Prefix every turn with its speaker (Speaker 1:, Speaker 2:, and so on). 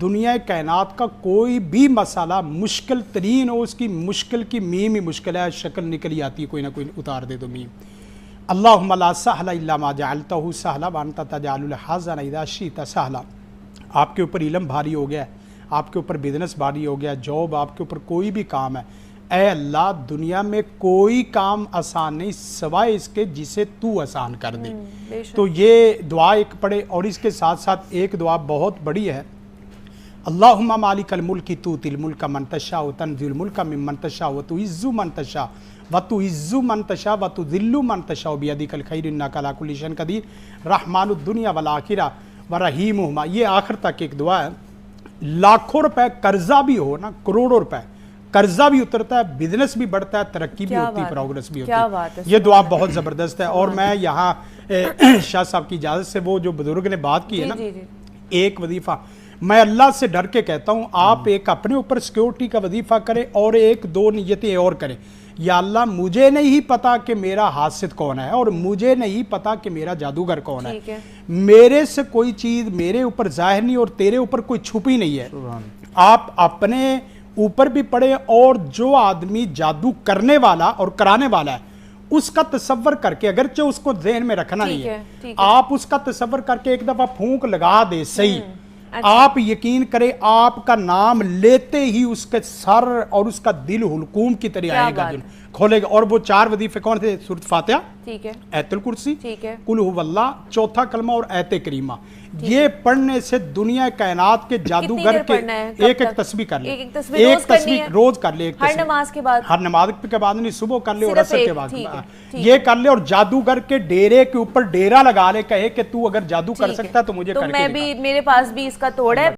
Speaker 1: دنیا کائنات کا کوئی بھی مسئلہ مشکل ترین ہو، اس کی مشکل کی میم ہی مشکل ہے، شکل نکلی آتی ہے، کوئی نہ کوئی اتار دے دو میم۔ اللہم لا سہل الا ما جعلتہ سہلا وانت تجعل الحزن اذا شئت سہلا۔ آپ کے اوپر علم بھاری ہو گیا ہے، آپ کے اوپر بزنس بھاری ہو گیا، جاب، آپ کے اوپر کوئی بھی کام ہے، اے اللہ دنیا میں کوئی کام آسان نہیں سوائے اس کے جسے تو آسان کر دے۔ تو یہ دعا ایک پڑھے، اور اس کے ساتھ ساتھ ایک دعا بہت بڑی ہے، اللہم مالک الملک تؤتی الملک من تشاء وتنزع الملک ممن تشاء وتعز من تشاء وتعز من تشاء وتذل من تشاء بیدک الخیر انک علی کل شیء قدیر رحمن الدنیا والآخرہ ورحیمہما۔ یہ آخر تک ایک دعا ہے۔ لاکھوں روپے قرضہ بھی ہو نا، کروڑوں روپے قرضہ بھی اترتا ہے، بزنس بھی بڑھتا ہے، ترقی بھی ہوتی ہے، پروگرس بھی ہوتی ہے۔ یہ دعا بہت زبردست ہے۔ اور میں یہاں شاہ صاحب کی اجازت سے وہ جو بزرگ نے بات کی ہے نا، ایک وظیفہ میں اللہ سے ڈر کے کہتا ہوں، آپ ایک اپنے اوپر سیکیورٹی کا وظیفہ کریں اور ایک دو نیتیں اور کریں۔ یا اللہ مجھے نہیں پتا کہ میرا حاسد کون ہے، اور مجھے نہیں پتا کہ میرا جادوگر کون ہے، میرے سے کوئی چیز میرے اوپر ظاہر نہیں اور تیرے اوپر کوئی چھپی نہیں ہے۔ آپ اپنے اوپر بھی پڑھیں، اور جو آدمی جادو کرنے والا اور کرانے والا ہے اس کا تصور کر کے، اگرچہ اس کو ذہن میں رکھنا نہیں ہے، آپ اس کا تصور کر کے ایک دفعہ پھونک لگا دے صحیح، آپ یقین کریں آپ کا نام لیتے ہی اس کے سر اور اس کا دل حلقوم کی طرح آئے گا، کھولے گا۔ اور وہ 4 وظیفے کون تھے؟ سورۃ فاتحہ، آیت الکرسی، قل هو اللہ، چوتھا کلمہ اور آیت کریمہ۔ یہ پڑھنے سے دنیا کائنات کے جادوگر کے ایک ایک تسبیح کر لے، ایک تسبیح روز کر لے، ہر نماز کے بعد نہیں، صبح کر لے اور عصر کے بعد یہ کر لے، اور جادوگر کے ڈیرے کے اوپر ڈیرا لگا لے، کہے کہ تو اگر جادو کر سکتا تو مجھے کر کے دکھا۔
Speaker 2: میرے پاس بھی اس کا توڑ ہے۔